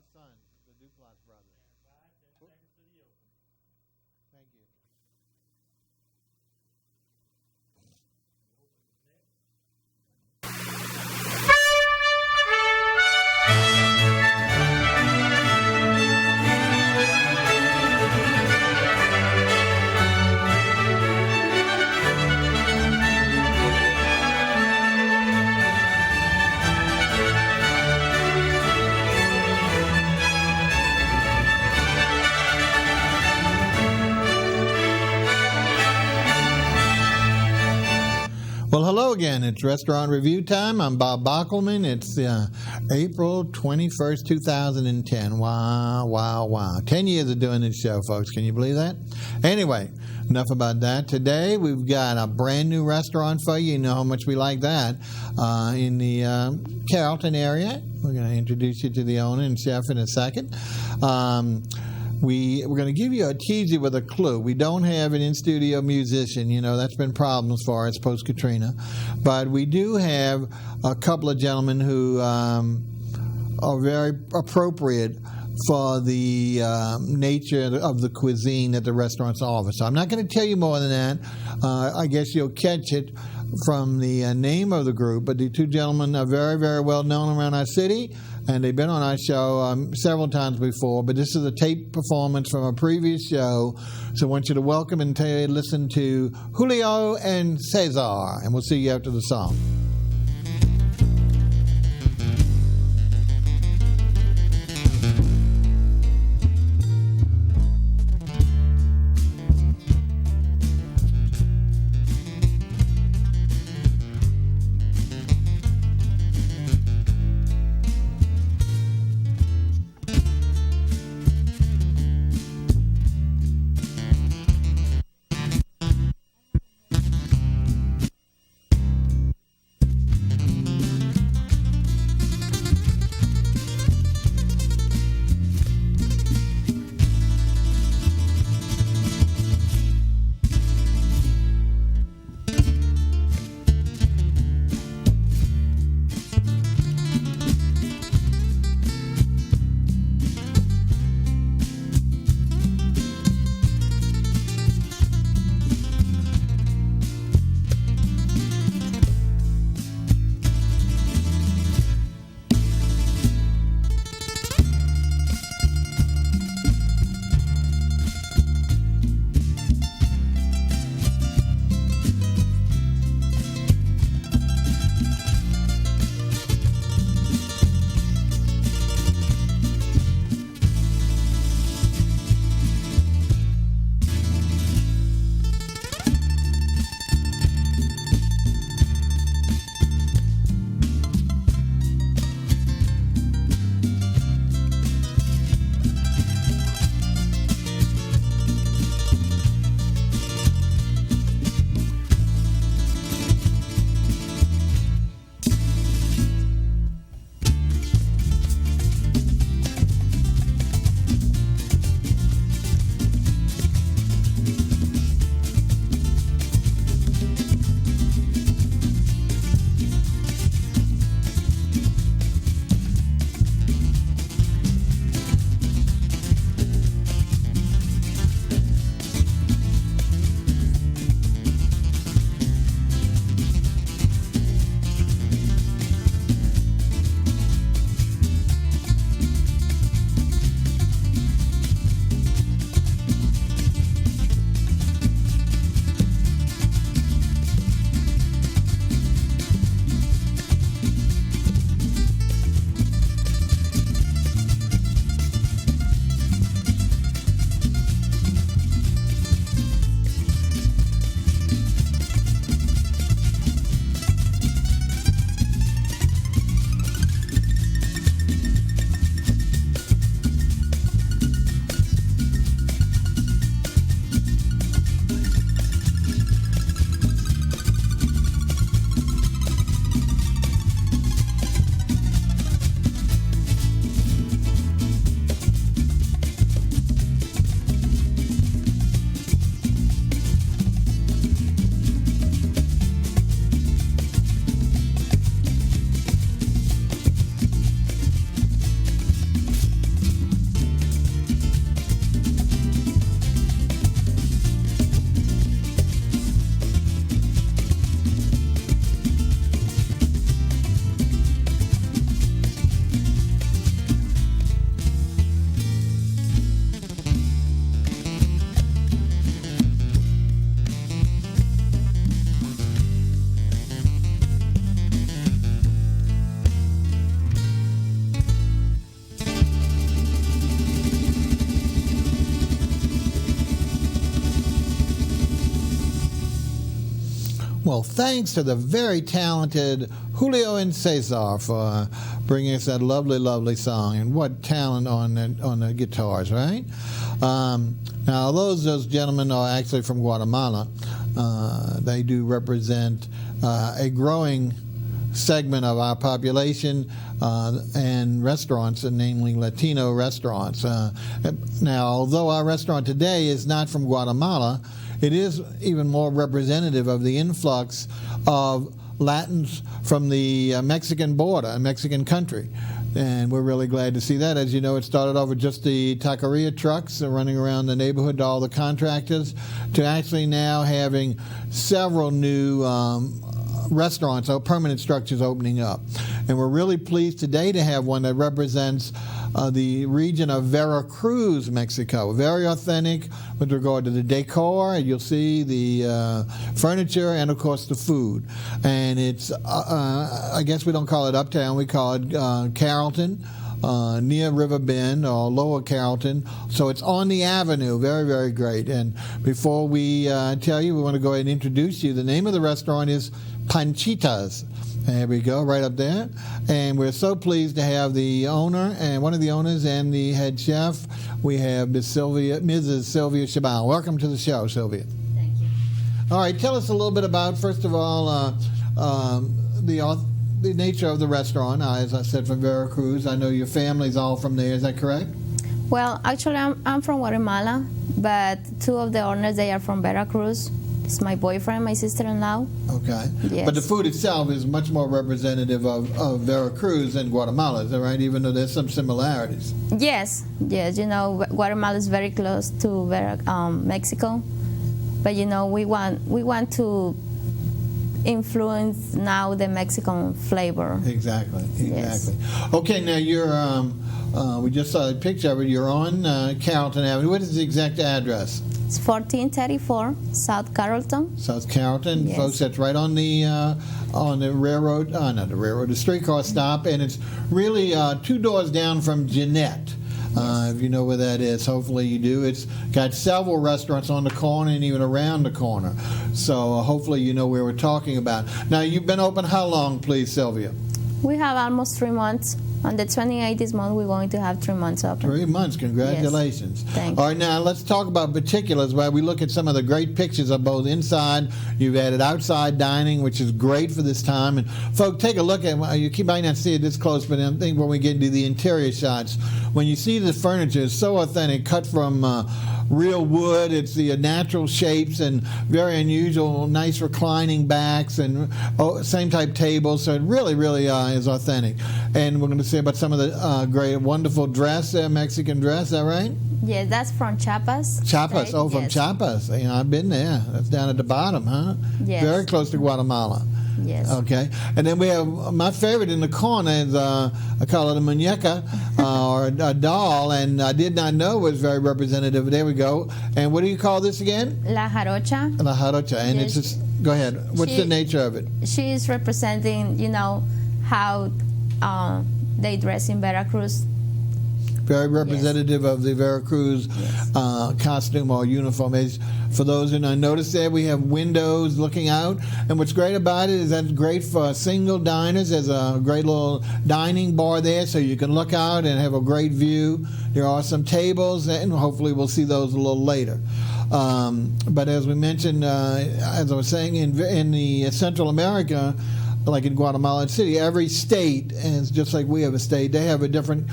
sons, the Duplass brothers. 5, 10 seconds to the open. Thank you. The open is next. Well, hello again. It's Restaurant Review time. I'm Bob Bockelman. It's April 21st, 2010. Wow. 10 years of doing this show, folks. Can you believe that? Anyway, enough about that. Today, we've got a brand new restaurant for you. You know how much we like that. In the CARROLLTON area. We're going to introduce you to the owner and chef in a second. We're going to give you a teaser with a clue. We don't have an in-studio musician. You know, that's been problems for us post-Katrina. But we do have a couple of gentlemen who are very appropriate for the nature of the cuisine that the restaurants offer. So I'm not going to tell you more than that. I guess you'll catch it from the name of the group. But the two gentlemen are very, very well known around our city. And they've been on our show several times before, but this is a tape performance from a previous show. So I want you to welcome and listen to Julio and CESAR, and we'll see you after the song. Well, thanks to the very talented Julio and Cesar for bringing us that lovely, lovely song. And what talent on the guitars, right? Now, those gentlemen are actually from Guatemala. They do represent a growing segment of our population and restaurants, namely Latino restaurants. Now, although our restaurant today is not from Guatemala, it is even more representative of the influx of Latins from the Mexican border, Mexican country. And we're really glad to see that. As you know, it started off with just the taqueria trucks running around the neighborhood to all the contractors, to actually now having several new restaurants or permanent structures opening up. And we're really pleased today to have one that represents the region of Veracruz, Mexico. Very authentic with regard to the decor. You'll see the furniture and, of course, the food. And it's, I guess we don't call it Uptown, we call it Carrollton. Near Riverbend or Lower Carrollton. So it's on the avenue. Very, very great. And before we tell you, we want to go ahead and introduce you. The name of the restaurant is Panchitas. There we go, right up there. And we're so pleased to have the owner and one of the owners and the head chef. We have Mrs. Sylvia CHABAL. Welcome to the show, Sylvia. Thank you. All right, tell us a little bit about, first of all, the nature of the restaurant. As I said, from Veracruz. I know your family's all from there. Is that correct? Well, actually, I'm from Guatemala, but two of the owners, they are from Veracruz. It's my boyfriend, my sister-in-law. Okay. Yes. But the food itself is much more representative of Veracruz than Guatemala, is that right? Even though there's some similarities. Yes. You know, Guatemala is very close to Mexico, but you know, we want to influence now the Mexican flavor. Exactly. Yes. Okay, now you're. We just saw a picture of it. You're on Carrollton Avenue. What is the exact address? It's 1434 South Carrollton. South Carrollton, Yes. folks. That's right on the railroad. Not the railroad, the streetcar stop, and it's really 2 doors down from JEANETTE. If you know where that is, hopefully you do. It's got several restaurants on the corner and even around the corner. So hopefully you know where we're talking about. Now, you've been open how long, please, Sylvia? We have almost 3 months. On the 28th this month, we're going to have 3 months open. 3 months. Congratulations. Yes. Thanks. All right, now let's talk about particulars while we look at some of the great pictures of both inside. You've added outside dining, which is great for this time. And folks, take a look at, you might not see it this close, but I think when we get into the interior shots, when you see the furniture, it's so authentic, cut from real wood. It's the natural shapes and very unusual, nice reclining backs and same type tables. So it really, really is authentic. And we're going to say about some of the great, wonderful dress, Mexican dress. Is that right? Yes, that's from Chiapas. Chiapas. State. Oh, from Yes. Chiapas. You know, I've been there. That's down at the bottom, huh? Yes. Very close to Guatemala. Yes. Okay. And then we have my favorite in the corner is I call it a muñeca or a doll, and I did not know it was very representative. There we go. And what do you call this again? La Jarocha. La jarocha. And Yes. it's just, go ahead. What's the nature of it? She is representing, you know, how they dress in Veracruz. Very representative of the Veracruz costume or uniform. As for those who don't notice there, we have windows looking out. And what's great about it is that's great for single diners. There's a great little dining bar there so you can look out and have a great view. There are some tables, and hopefully we'll see those a little later. But as we mentioned, as I was saying, in the Central America, like in Guatemala City, every state, and it's just like we have a state, they have a different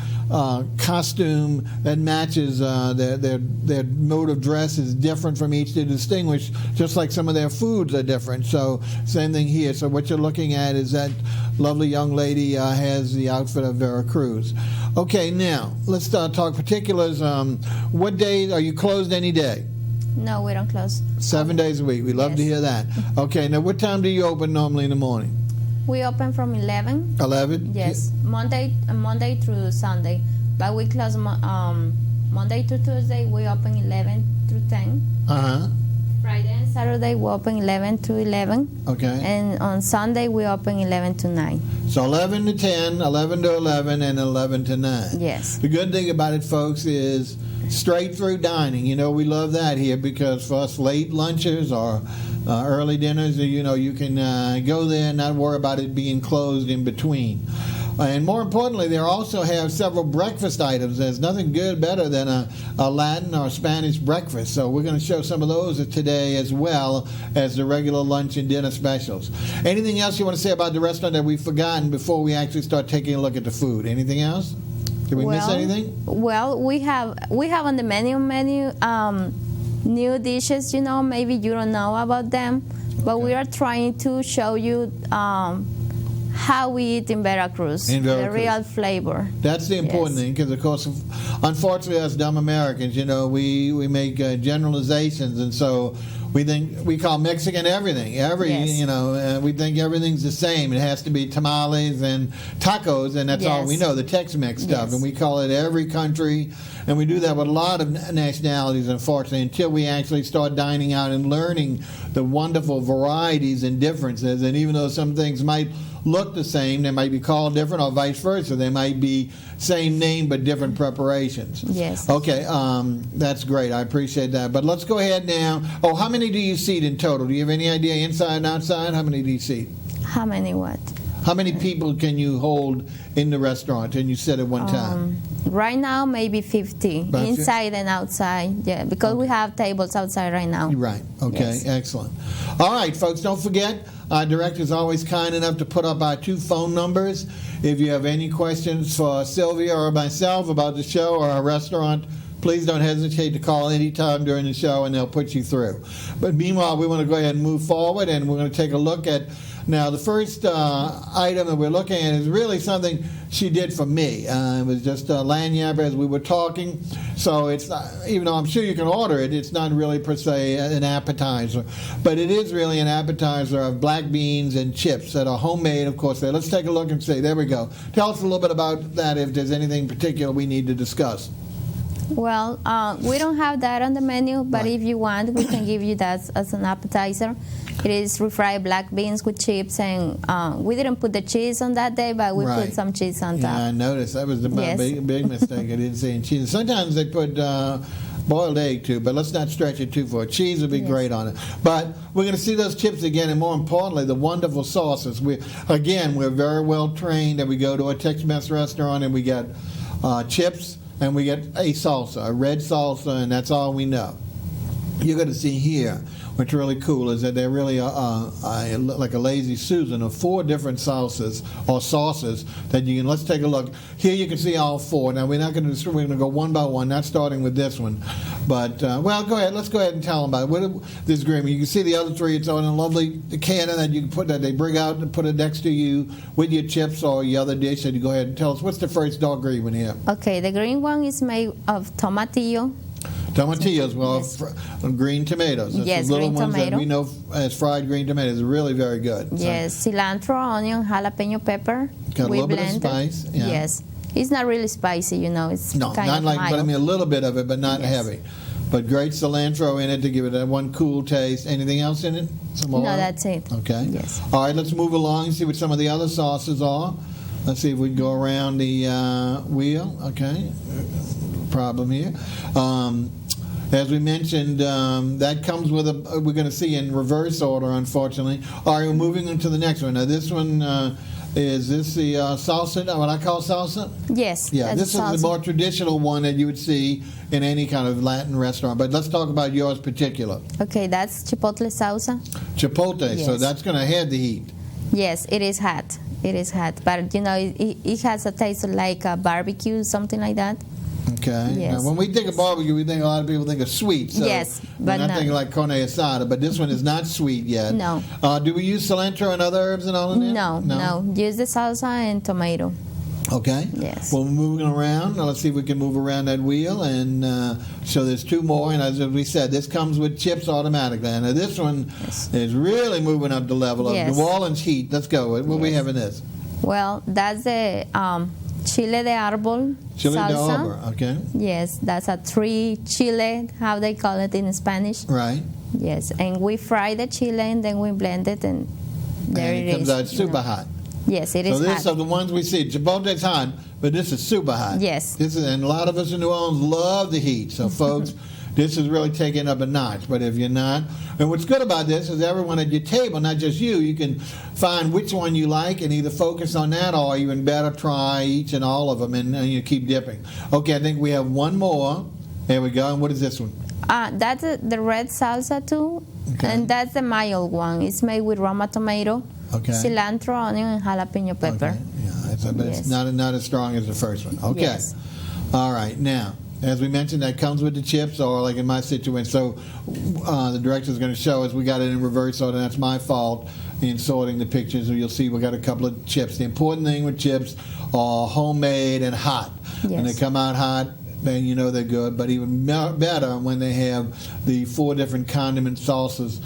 costume that matches their mode of dress is different from each to distinguish, just like some of their foods are different. So same thing here. So what you're looking at is that lovely young lady has the outfit of Veracruz. Okay, now let's talk particulars. What days are you closed any day? No, we don't close. 7 days a week. We love to Yes. hear that. Okay, now what time do you open normally in the morning? We open from 11. 11? Yes, Monday through Sunday. But we close Monday to Tuesday. We open 11 through 10. Uh-huh. Friday and Saturday we open 11 to 11. Okay. And on Sunday we open 11 to 9. So 11 to 10, 11 to 11, and 11 to 9. Yes. The good thing about it, folks, is straight through dining. You know, we love that here because for us late lunchers or early dinners, you can go there and not worry about it being closed in between. And more importantly, they also have several breakfast items. There's nothing better than a Latin or Spanish breakfast. So we're going to show some of those today as well as the regular lunch and dinner specials. Anything else you want to say about the restaurant that we've forgotten before we actually start taking a look at the food? Anything else? Did we miss anything? Well, we have on the menu new dishes. Maybe you don't know about them, but we are trying to show you how we eat in Veracruz, the real flavor. That's the important thing, because of course, unfortunately, us dumb Americans, we make generalizations, and so we call Mexican everything. We think everything's the same. It has to be tamales and tacos, and that's all we know, the Tex-Mex stuff, and we call it every country, and we do that with a lot of nationalities, unfortunately, until we actually start dining out and learning the wonderful varieties and differences. And even though some things might look the same, they might be called different, or vice versa. They might be same name but different preparations. Yes. Okay, that's great. I appreciate that. But let's go ahead now. Oh, how many do you seat in total? Do you have any idea, inside and outside? How many do you seat? How many what? How many people can you hold in the restaurant and you sit at one time? Right now, maybe 50, inside and outside. Yeah, because we have tables outside right now. Right. Okay. Yes. Excellent. All right, folks. Don't forget, our director is always kind enough to put up our 2 phone numbers. If you have any questions for Sylvia or myself about the show or our restaurant, please don't hesitate to call any time during the show, and they'll put you through. But meanwhile, we want to go ahead and move forward, and we're going to take a look at. Now, the first item that we're looking at is really something she did for me. It was just lanyard as we were talking. So it's not, even though I'm sure you can order it, it's not really per se an appetizer. But it is really an appetizer of black beans and chips that are homemade, of course. Let's take a look and see. There we go. Tell us a little bit about that, if there's anything particular we need to discuss. Well, we don't have that on the menu, but if you want, we can give you that as an appetizer. It is refried black beans with chips, and we didn't put the cheese on that day, but we put some cheese on top. Yeah, I noticed. That was the big mistake. I didn't see any cheese. Sometimes they put boiled egg too, but let's not stretch it too far. Cheese would be great on it. But we're going to see those chips again, and more importantly, the wonderful sauces. We're very well trained, and we go to a Tex-Mex restaurant, and we get chips, and we get a salsa, a red salsa, and that's all we know. You're going to see here, what's really cool is that they're really like a lazy Susan of 4 different salsas or sauces that you can. Let's take a look. Here you can see all 4. Now we're going to go one by one, not starting with this one. But well, go ahead. Let's go ahead and tell them about it. This green. You can see the other 3. It's on a lovely can that you can put that they bring out and put it next to you with your chips or your other dish. And you go ahead and tell us what's the first dark green one here. Okay, the green one is made of tomatillo. Tomatillos, green tomatoes. That's the little ones that we know as fried green tomatoes. They're really very good. Yes, cilantro, onion, jalapeno pepper. Got a little bit of spice. Yeah. Yes, it's not really spicy, It's kind not of like, mild. but I mean a little bit of it, but not heavy. But great cilantro in it to give it that one cool taste. Anything else in it? Some more? No, that's it. Okay. Yes. All right, let's move along and see what some of the other sauces are. Let's see if we can go around the wheel. Okay. Problem here. As we mentioned, that comes with we're going to see in reverse order, unfortunately. All right, we're moving on to the next one. Now, this one, is this the salsa, what I call salsa? Yes. Yeah, this is the more traditional one that you would see in any kind of Latin restaurant. But let's talk about yours particular. Okay, that's chipotle salsa. Chipotle, yes. So that's going to have the heat. Yes, it is hot. It is hot. But, it has a taste like a barbecue, something like that. Okay. Yes. Now, when we think of barbecue, we think a lot of people think of sweet. So yes, but we're not thinking like carne asada, but this one is not sweet yet. No. Do we use cilantro and other herbs and all in there? No. Use the salsa and tomato. Okay. Yes. Well, we're moving around. Now, let's see if we can move around that wheel. And so there's 2 more. And as we said, this comes with chips automatically. Now, this one is really moving up the level of New Orleans heat. Let's go. What do we have in this? Well, that's the chile de árbol Chile salsa. de árbol, okay. Yes, that's a tree chile, how they call it in Spanish. Right. Yes, and we fry the chile and then we blend it, and there it is. And it comes out super hot. Yes, it is hot. So these are the ones we see. Chipotle's hot, but this is super hot. Yes. And a lot of us in New Orleans love the heat. So, folks, this is really taking up a notch. But if you're not, and what's good about this is everyone at your table, not just you can find which one you like and either focus on that, or even better, try each and all of them, and you keep dipping. Okay, I think we have one more. There we go. And what is this one? That's the red salsa too, Okay. and that's the mild one. It's made with Roma tomato, Okay. cilantro, onion, and jalapeno pepper. Okay. Yeah, it's Yes. not as strong as the first one. Okay. Yes. All right. Now, as we mentioned, that comes with the chips, or like in my situation. So the director's going to show us. We got it in reverse order. That's my fault in sorting the pictures. You'll see we got a couple of chips. The important thing with chips are homemade and hot. When they Yes. come out hot, then you know they're good. But even better when they have the 4 different condiment sauces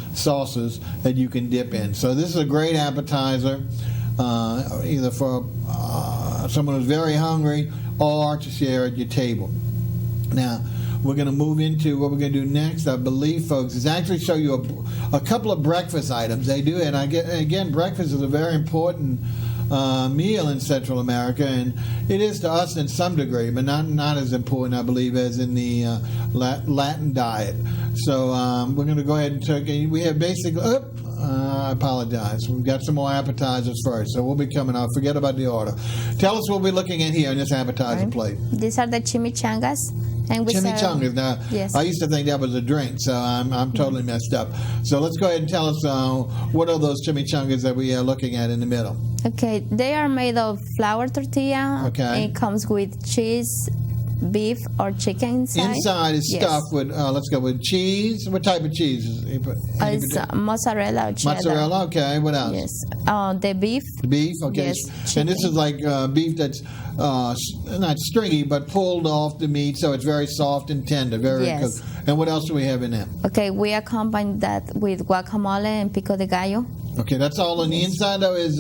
that you can dip in. So this is a great appetizer, either for someone who's very hungry or to share at your table. Now, we're going to move into what we're going to do next, I believe, folks, is actually show you a couple of breakfast items. They do, and again, breakfast is a very important meal in Central America, and it is to us in some degree, but not as important, I believe, as in the Latin diet. So we're going to go ahead and take. We have basically. I apologize. We've got some more appetizers first, so we'll be coming out. Forget about the order. Tell us what we're looking at here on this appetizer plate. These are the chimichangas, and we serve. Chimichangas. Now, Yes. I used to think that was a drink, so I'm totally messed up. So let's go ahead and tell us what are those chimichangas that we are looking at in the middle. Okay, they are made of flour tortilla. Okay. It comes with cheese, beef, or chicken inside. Inside is Yes. stuffed with, let's go with cheese. What type of cheese? It's mozzarella or cheddar. Mozzarella, okay. What else? Yes. The beef. Beef, okay. Yes, And this chicken. is like beef that's not stringy, but pulled off the meat, so it's very soft and tender, very Yes. cooked. And what else do we have in there? Okay, we accompany that with guacamole and pico de gallo, Okay, that's all on the inside, though, is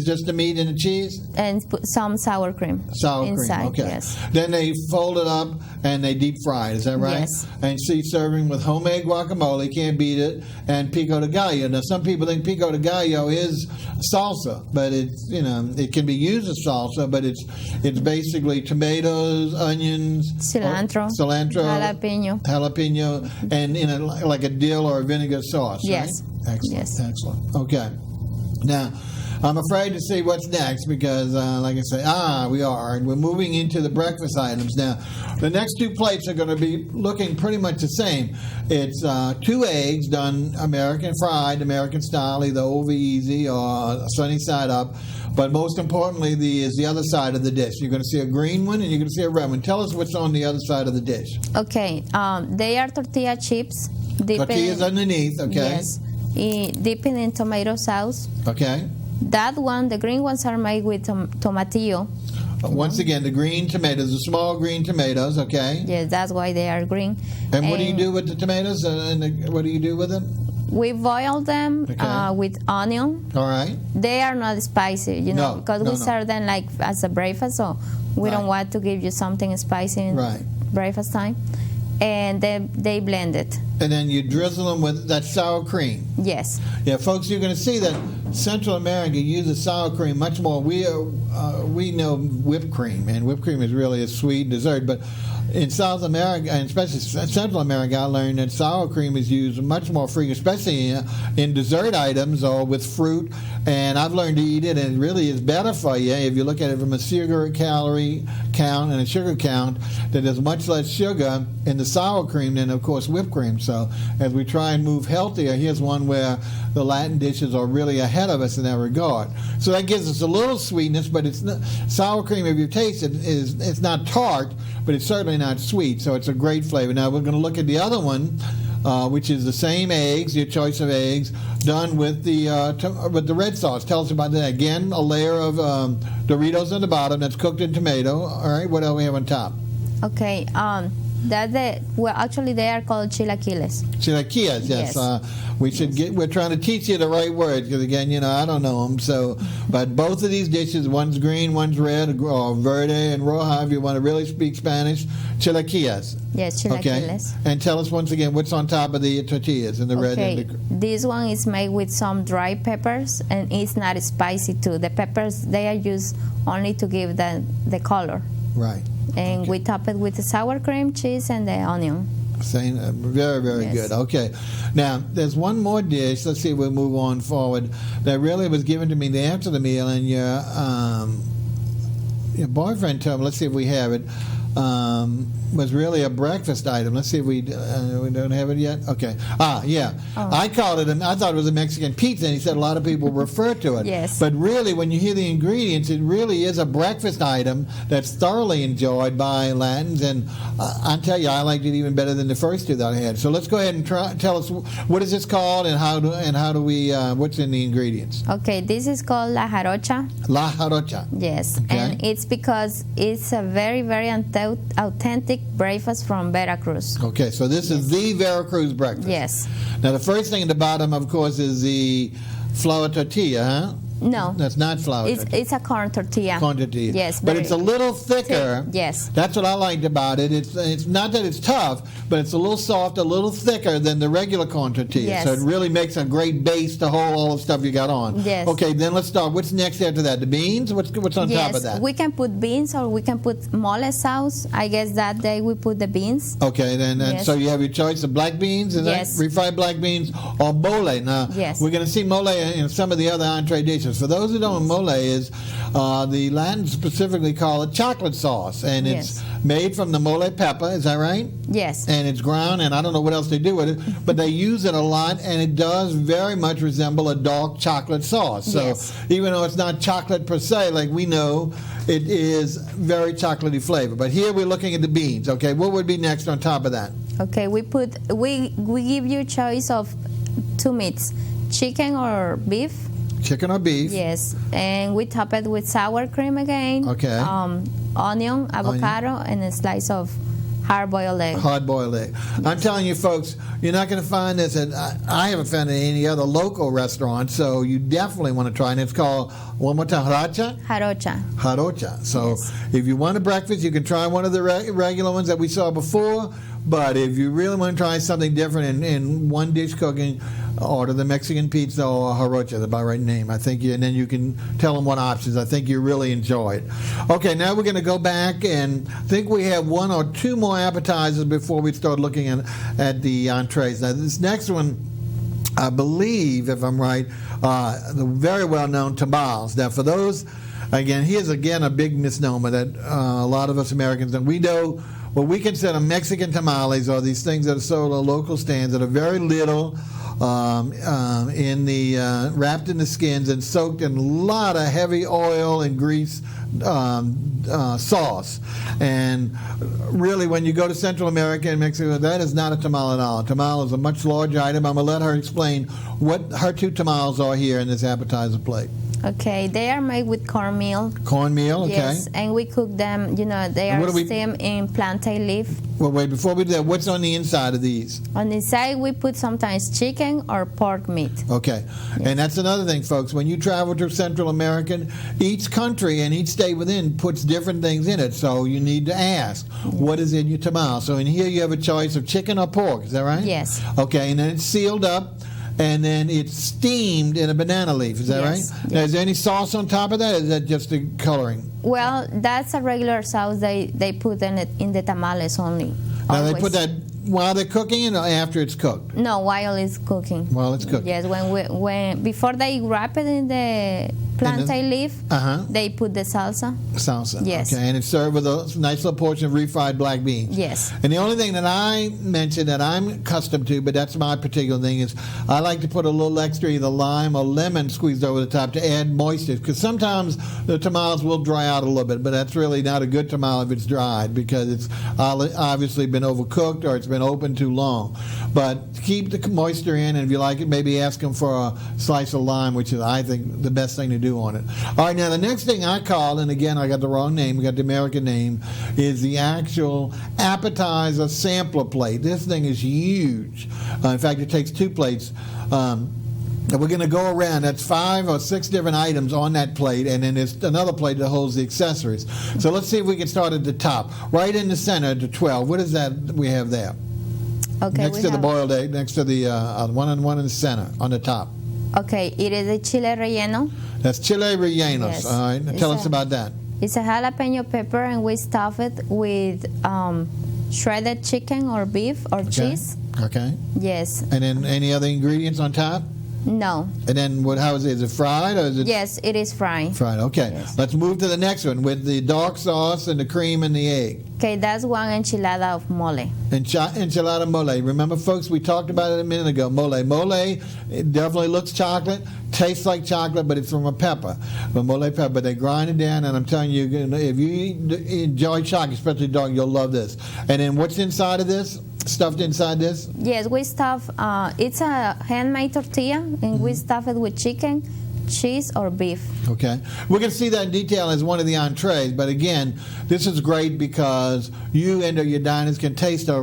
just the meat and the cheese? and put some sour cream. Sour inside, cream, okay. Yes. Then they fold it up and they deep fry it, is that right? Yes. And see, serving with homemade guacamole, can't beat it, and pico de gallo. Now, some people think pico de gallo is salsa, but it's, it can be used as salsa, but it's basically tomatoes, onions, Cilantro, jalapeno, and in like a dill or a vinegar sauce, Yes. right? Excellent, Yes. excellent. Okay. Now, I'm afraid to see what's next because, like I say, we are. And we're moving into the breakfast items. Now, the next 2 plates are going to be looking pretty much the same. It's 2 eggs done fried, American style, either over easy or sunny side up. But most importantly, is the other side of the dish. You're going to see a green one and you're going to see a red one. Tell us what's on the other side of the dish. Okay, they are tortilla chips. Tortillas underneath, okay? Yes. Dipping in tomato sauce. Okay. That one, the green ones are made with tomatillo. Once again, the green tomatoes, the small green tomatoes, okay? Yes, that's why they are green. And what do you do with the tomatoes? What do you do with them? We boil them Okay. with onion. All right. They are not spicy, No, because no, we no. serve them like as a breakfast, so we Right. don't want to give you something spicy in Right. breakfast time. And they blend it. And then you drizzle them with that sour cream. Yes. Yeah, folks, you're going to see that Central America uses sour cream much more. We know whipped cream, and whipped cream is really a sweet dessert. But in South America, and especially Central America, I learned that sour cream is used much more frequently, especially in dessert items or with fruit. And I've learned to eat it, and it really is better for you if you look at it from a sugar calorie count and a sugar count. That there's much less sugar in the sour cream than, of course, whipped cream. So as we try and move healthier, here's one where the Latin dishes are really ahead of us in that regard. So that gives us a little sweetness, but it's not, sour cream, if you taste it, it's not tart, but it's certainly not sweet. So it's a great flavor. Now we're going to look at the other one, which is the same eggs, your choice of eggs, done with the red sauce. Tell us about that. Again, a layer of Doritos on the bottom that's cooked in tomato. All right, what else do we have on top? Okay. Actually they are called chilaquiles. Chilaquiles, yes. We're trying to teach you the right words because again, I don't know them. So, but both of these dishes, one's green, one's red, or verde and roja. If you want to really speak Spanish, chilaquiles. Yes, Okay. chilaquiles. And tell us once again what's on top of the tortillas in the red Okay, and the. this one is made with some dry peppers, and it's not spicy too. The peppers, they are used only to give the color. Right. And Okay. we top it with the sour cream, cheese, and the onion. Very, very Yes. good. Okay. Now, there's one more dish. Let's see if we move on forward. That really was given to me after the meal, and your boyfriend told me, let's see if we have it, was really a breakfast item. Let's see if we don't have it yet. Okay. Yeah. Oh. I called it, I thought it was a Mexican pizza, and he said a lot of people refer to it. Yes. But really, when you hear the ingredients, it really is a breakfast item that's thoroughly enjoyed by Latins, and I tell you, I liked it even better than the first two that I had. So let's go ahead and tell us, what is this called, and how do we, what's in the ingredients? Okay, this is called la jarocha. La jarocha. Yes, Okay. and it's because it's a very, very authentic breakfast from Veracruz. Okay, so this is the Veracruz breakfast. Yes. Now, the first thing at the bottom, of course, is the flour tortilla, huh? No. That's not flour tortilla. It's a corn tortilla. Corn tortilla. Yes. But it's a little thicker. Yes. That's what I liked about it. It's not that it's tough, but it's a little soft, a little thicker than the regular corn tortilla. Yes. So it really makes a great base to hold all the stuff you got on. Yes. Okay, then let's start. What's next after that? The beans? What's on top of that? We can put beans or we can put mole sauce. I guess that day we put the beans. Okay, then Yes. so you have your choice of black beans, is Yes. that refried black beans, or mole? Now, Yes. we're going to see mole in some of the other entree dishes. For those who don't know, mole is the Latins specifically call it chocolate sauce, and it's Yes. made from the mole pepper. Is that right? Yes. And it's ground, and I don't know what else they do with it, but they use it a lot, and it does very much resemble a dark chocolate sauce. So Yes. even though it's not chocolate per se, like we know, it is very chocolatey flavor. But here we're looking at the beans. Okay, what would be next on top of that? Okay, we give you choice of two meats, chicken or beef. Chicken or beef? Yes, and we top it with sour cream again. Okay. Onion, avocado, and a slice of hard-boiled egg. Hard-boiled egg. I'm telling you, folks, you're not going to find this at, I haven't found it at any other local restaurant, so you definitely want to try it. It's called, one more time, jarocha? Jarocha. Jarocha. So Yes. if you want a breakfast, you can try one of the regular ones that we saw before, but if you really want to try something different in one dish cooking, order the Mexican pizza or jarocha, that's the right name. I think, and then you can tell them what options. I think you really enjoy it. Okay, now we're going to go back, and I think we have one or two more appetizers before we start looking at the entrees. Now, this next one, I believe, if I'm right, the very well-known tamales. Now, for those, here's a big misnomer that a lot of us Americans don't. We know what we consider Mexican tamales are these things that are sold at local stands that are very little, wrapped in the skins and soaked in a lot of heavy oil and grease sauce. And really, when you go to Central America and Mexico, that is not a tamal at all. A tamal is a much larger item. I'm going to let her explain what her two tamales are here in this appetizer plate. Okay, they are made with cornmeal. Cornmeal, okay. Yes, and we cook them, they are steamed in plantain leaf. Well, wait, before we do that, what's on the inside of these? On the side, we put sometimes chicken or pork meat. Okay. Yes. And that's another thing, folks. When you travel to Central America, each country and each state within puts different things in it. So you need to ask, what is in your tamal? So in here you have a choice of chicken or pork. Is that right? Yes. Okay. And then it's sealed up, and then it's steamed in a banana leaf. Is that Yes. right? Yes. Now, is there any sauce on top of that, or is that just the coloring? Well, that's a regular sauce they put in the tamales only. Now, they Always. put that while they're cooking it or after it's cooked? No, while it's cooking. While it's cooking. Yes, when before they wrap it in the plantain leaf, they put the salsa. Salsa. Yes. Okay, and it's served with a nice little portion of refried black beans. Yes. And the only thing that I mentioned that I'm accustomed to, but that's my particular thing, is I like to put a little extra either lime or lemon squeezed over the top to add moisture, because sometimes the tamales will dry out a little bit, but that's really not a good tamal if it's dried, because it's obviously been overcooked or it's been open too long. But keep the moisture in, and if you like it, maybe ask them for a slice of lime, which is, I think, the best thing to do on it. All right, now the next thing I call, and again I got the wrong name, we got the American name, is the actual appetizer sampler plate. This thing is huge. In fact, it takes 2 plates. And we're going to go around. That's 5 or 6 different items on that plate, and then there's another plate that holds the accessories. So let's see if we can start at the top. Right in the center, the 12. What is that we have there? Okay. Next to the boiled egg, next to the one in the center, on the top. Okay, it is a chile relleno. That's chile rellenos. Yes. All right, now tell us about that. It's a jalapeno pepper, and we stuff it with shredded chicken or beef or cheese. Okay. Yes. And then any other ingredients on top? No. And then what? How is it? Is it fried or is it? Yes, it is fried. Fried. Okay. Yes. Let's move to the next one with the dark sauce and the cream and the egg. Okay, that's one enchilada of mole. Enchilada mole. Remember, folks, we talked about it a minute ago. Mole. Mole, it definitely looks chocolate, tastes like chocolate, but it's from a pepper, a mole pepper. They grind it down, and I'm telling you, if you enjoy chocolate, especially dark, you'll love this. And then what's inside of this? Stuffed inside this? Yes, we stuff, it's a handmade tortilla, and we stuff it with chicken, cheese, or beef. Okay. We're going to see that in detail as one of the entrees, but again, this is great because you and your diners can taste a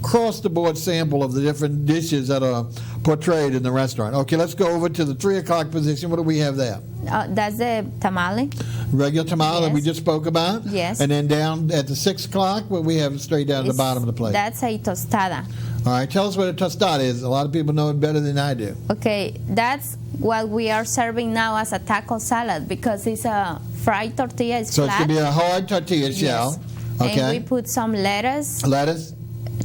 across-the-board sample of the different dishes that are portrayed in the restaurant. Okay, let's go over to the 3 o'clock position. What do we have there? That's the tamale. Regular tamale that we Yes. just spoke about? Yes. And then down at the 6 o'clock, what we have straight down at the bottom of the plate. That's a tostada. All right, tell us what a tostada is. A lot of people know it better than I do. Okay, that's what we are serving now as a taco salad because it's a fried tortilla. It's So it's flat. going to be a hard tortilla shell. Yes. Okay. And we put some lettuce, Lettuce.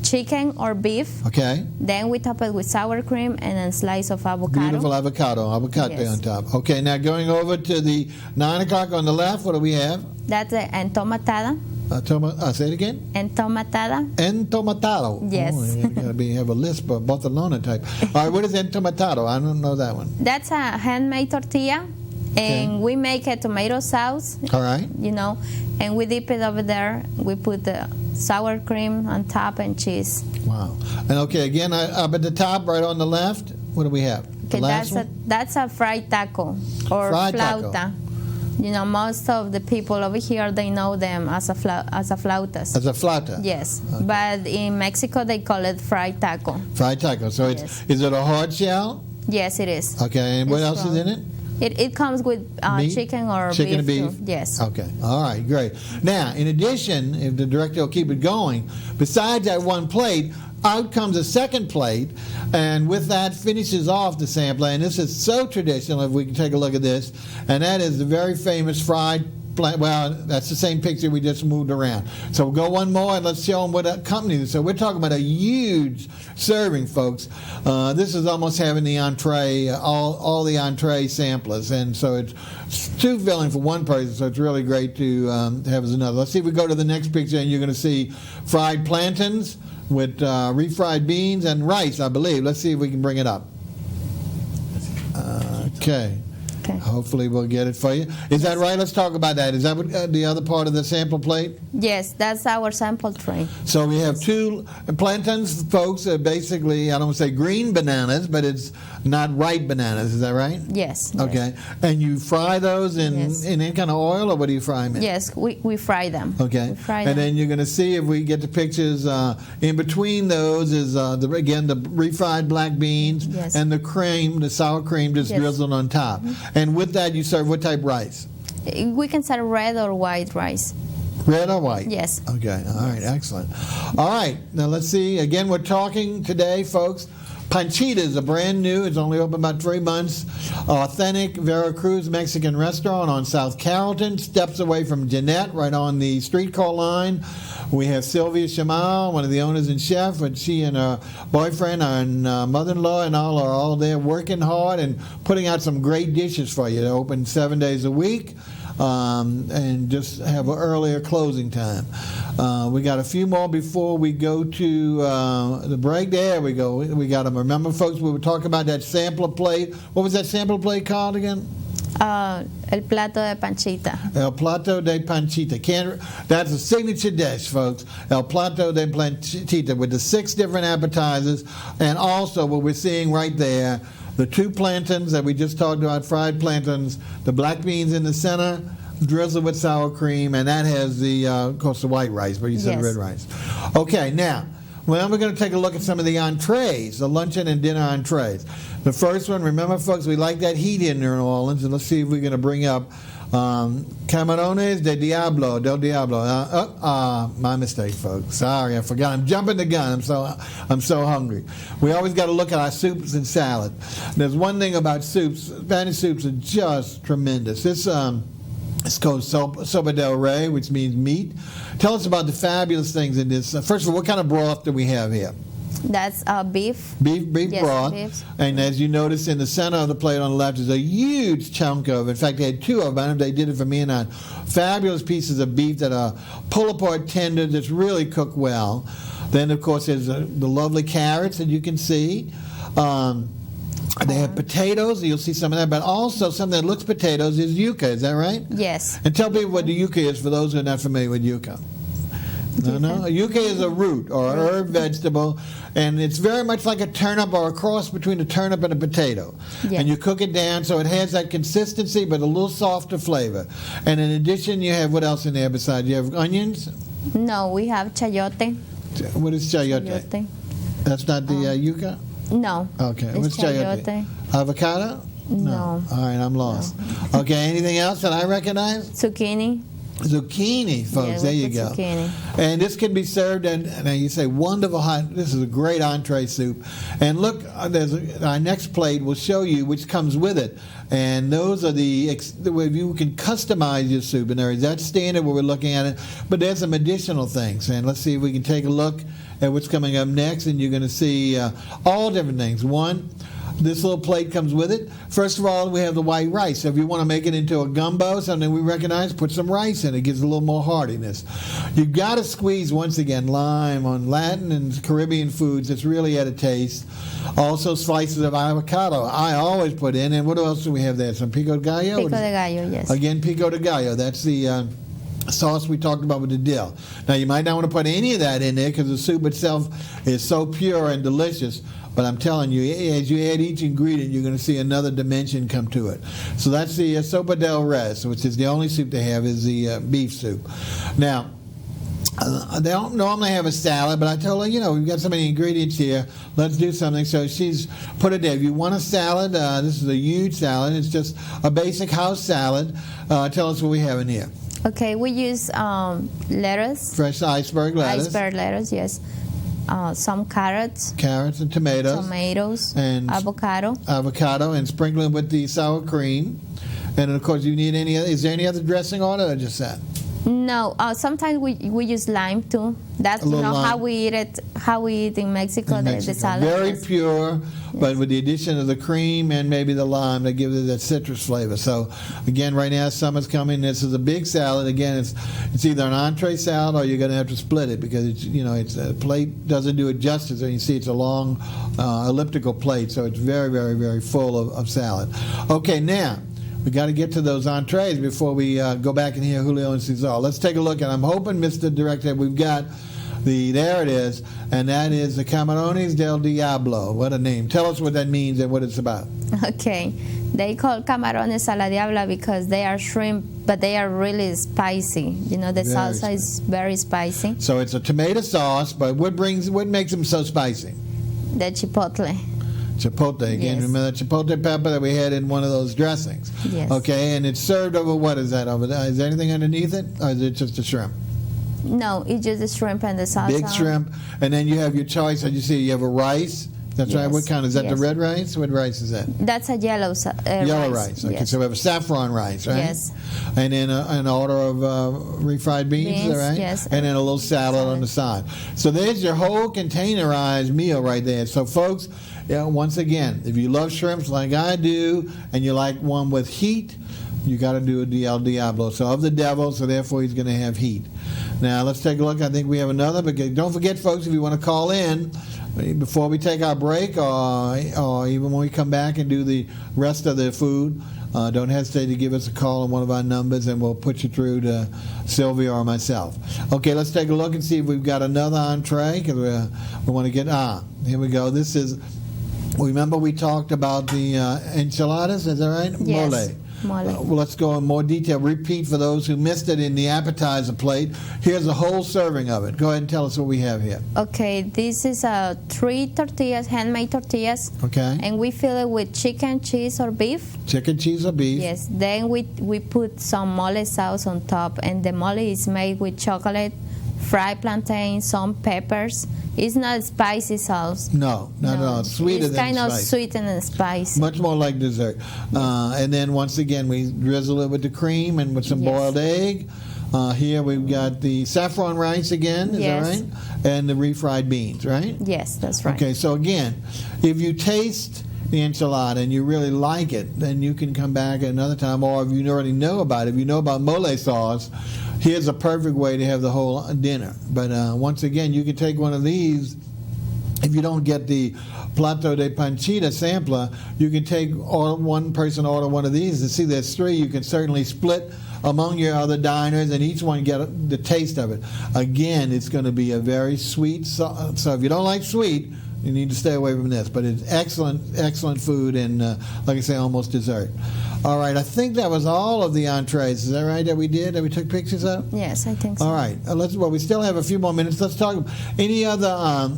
chicken or beef. Okay. Then we top it with sour cream and a slice of avocado. Beautiful avocado Yes. on top. Okay, now going over to the 9 o'clock on the left, what do we have? That's the entomatada. Say it again. Entomatada. Entomatado. Yes. Oh, you gotta have a lisp, a Barcelona type. All right, what is entomatado? I don't know that one. That's a handmade tortilla, and we make a tomato sauce, All right. and we dip it over there. We put the sour cream on top and cheese. Wow. And okay, again, up at the top, right on the left, what do we have? The Okay, last that's a fried taco or Fried flauta. taco. Most of the people over here, they know them as a flautas. As a flauta. Yes, but in Mexico they call it fried taco. Fried taco. So Yes. is it a hard shell? Yes, it is. Okay, and what It's else is strong. in it? It comes with Meat? chicken or Chicken and beef. beef? Too. Yes. Okay. All right. Great. Now, in addition, if the director will keep it going, besides that one plate, out comes a second plate, and with that finishes off the sampler. And this is so traditional. If we can take a look at this, and that is the very famous fried. Well, that's the same picture we just moved around. So we'll go one more and let's show them what accompanies it. So we're talking about a huge serving, folks. This is almost having the entree, all the entree samplers. And so it's too filling for one person, so it's really great to have as another. Let's see if we go to the next picture, and you're going to see fried plantains with refried beans and rice, I believe. Let's see if we can bring it up. Okay. Okay. Hopefully we'll get it for you. Is that right? Let's talk about that. Is that what, the other part of the sample plate? Yes, that's our sample tray. So we have 2 plantains, folks. Basically, I don't want to say green bananas, but it's not ripe bananas. Is that right? Yes. Okay. And you fry those in Yes. any kind of oil, or what do you fry them in? Yes, we fry them. Okay. We fry And them. then you're going to see if we get the pictures. In between those is, the refried black beans Yes. and the cream, the sour cream just Yes. drizzled on top. And with that, you serve what type of rice? We can serve red or white rice. Red or white? Yes. Okay. All right. Excellent. All right. Now let's see. Again, we're talking today, folks. Panchitas are brand new. It's only open about 3 months. Authentic Veracruz Mexican restaurant on South Carrollton, steps away from JEANETTE, right on the streetcar line. We have SYLVIA, one of the owners and chef, and she and her boyfriend and mother-in-law and all are all there working hard and putting out some great dishes for you. They're open 7 days a week. And just have an earlier closing time. We got a few more before we go to the break. There we go. We got them. Remember, folks, we were talking about that sampler plate. What was that sampler plate called again? El plato de panchita. El plato de panchita. That's a signature dish, folks. El plato de panchita with the 6 different appetizers, and also what we're seeing right there, the 2 plantains that we just talked about, fried plantains, the black beans in the center, drizzled with sour cream, and that has the, of course, the white rice, but you said Yes. red rice. Okay, now, well, we're going to take a look at some of the entrees, the luncheon and dinner entrees. The first one, remember, folks, we like that heat in New Orleans, and let's see if we're going to bring up Camarones del Diablo. My mistake, folks. Sorry, I forgot. I'm jumping the gun. I'm so hungry. We always got to look at our soups and salad. There's one thing about soups. Spanish soups are just tremendous. It's called sopa del rey, which means meat. Tell us about the fabulous things in this. First of all, what kind of broth do we have here? That's beef. Beef Yes, broth. beef. And as you notice in the center of the plate on the left is a huge chunk of, in fact, they had two of them. They did it for me and I. Fabulous pieces of beef that are pull-apart tender that's really cooked well. Then, of course, there's the lovely carrots that you can see. They have potatoes. You'll see some of that. But also something that looks potatoes is yuca. Is that right? Yes. And tell people what the yuca is for those who are not familiar with yuca. No. Yuca is a root or a herb vegetable, and it's very much like a turnip or a cross between a turnip and a potato. Yes. And you cook it down so it has that consistency but a little softer flavor. And in addition, you have what else in there besides? You have onions? No, we have chayote. What is chayote? Chayote. That's not the yuca? No. Okay. It's What's chayote? Avocado? No. All right, I'm lost. Okay, anything else that I recognize? Zucchini. Zucchini, folks. Yeah, there we you put go. zucchini. And this can be served, and you say, wonderful hot. This is a great entree soup. And look, our next plate will show you which comes with it. And those are the way you can customize your soup. And that's standard where we're looking at it. But there's some additional things. And let's see if we can take a look at what's coming up next. And you're going to see all different things. One, this little plate comes with it. First of all, we have the white rice. So if you want to make it into a gumbo, something we recognize, put some rice in it. It gives a little more heartiness. You've got to squeeze, once again, lime on Latin and Caribbean foods. It's really at a taste. Also, slices of avocado. I always put in. And what else do we have there? Some pico de gallo? Pico de gallo, yes. Again, pico de gallo. That's the sauce we talked about with the dill. Now, you might not want to put any of that in there because the soup itself is so pure and delicious. But I'm telling you, as you add each ingredient, you're going to see another dimension come to it. So that's the sopa del res, which is the only soup they have, is the beef soup. Now, they don't normally have a salad, but I told her, we've got so many ingredients here, let's do something. So she's put it there. If you want a salad, this is a huge salad. It's just a basic house salad. Tell us what we have in here. Okay, we use lettuce. Fresh iceberg lettuce. Iceberg lettuce, yes. Some carrots. Carrots and tomatoes. Tomatoes. And avocado. Avocado, and sprinkling with the sour cream. And then, of course, you need is there any other dressing on it or just that? No, sometimes we use lime too. That's how we eat it. How we eat in Mexico, the salad. Very pure, but with the addition of the cream and maybe the lime, that gives it that citrus flavor. So again, right now summer's coming. This is a big salad. Again, it's either an entree salad or you're going to have to split it because it's a plate doesn't do it justice. And you see, it's a long elliptical plate, so it's very, very, very full of salad. Okay, now. We got to get to those entrees before we go back and hear Julio and Cesar. Let's take a look, and I'm hoping, Mr. Director, we've got there it is, and that is the Camarones del Diablo. What a name. Tell us what that means and what it's about. Okay. They call camarones a la diabla because they are shrimp, but they are really spicy. The salsa is very spicy. So it's a tomato sauce, but what makes them so spicy? The chipotle. Chipotle. Again, Yes. Remember that chipotle pepper that we had in one of those dressings? Yes. Okay, and it's served over, what is that over there? Is there anything underneath it, or is it just a shrimp? No, it's just the shrimp and the salsa. Big shrimp, and then you have your choice. As you see, you have a rice. That's right. What kind is that? The red rice? What rice is that? That's a yellow rice. Okay, yes. so we have a saffron rice, right? Yes. And then an order of refried beans, right? Yes. And then a little salad on the side. So there's your whole containerized meal right there. So folks, once again, if you love shrimps like I do, and you like one with heat, you got to do a El Diablo. So of the devil, so therefore he's going to have heat. Now let's take a look. I think we have another. But don't forget, folks, if you want to call in before we take our break, or even when we come back and do the rest of the food, don't hesitate to give us a call on one of our numbers, and we'll put you through to Sylvia or myself. Okay, let's take a look and see if we've got another entree, because we want to get, here we go. This is, remember we talked about the enchiladas, is that right? Yes. Mole. Well, let's go in more detail. Repeat for those who missed it in the appetizer plate. Here's a whole serving of it. Go ahead and tell us what we have here. Okay, this is 3 tortillas, handmade tortillas. Okay. And we fill it with chicken, cheese, or beef. Chicken, cheese, or beef. Yes. Then we put some mole sauce on top, and the mole is made with chocolate, fried plantain, some peppers. It's not spicy sauce. No, not at all. It's sweeter it's than kind of spice. sweet and spicy. Much more like dessert. And then once again, we drizzle it with the cream and with some Yes. boiled egg. Here we've got the saffron rice again, is Yes. that right? And the refried beans, right? Yes, that's right. Okay, so again, if you taste the enchilada and you really like it, then you can come back another time. Or if you already know about it, if you know about mole sauce, here's a perfect way to have the whole dinner. But once again, you can take one of these. If you don't get the plato de panchita sampler, you can take one person order one of these and see there's three. You can certainly split among your other diners and each one get the taste of it. Again, it's going to be a very sweet. So if you don't like sweet, you need to stay away from this. But it's excellent food and, like I say, almost dessert. All right, I think that was all of the entrees. Is that right that we did? That we took pictures of? Yes, I think so. All right. Well, we still have a few more minutes. Let's talk any other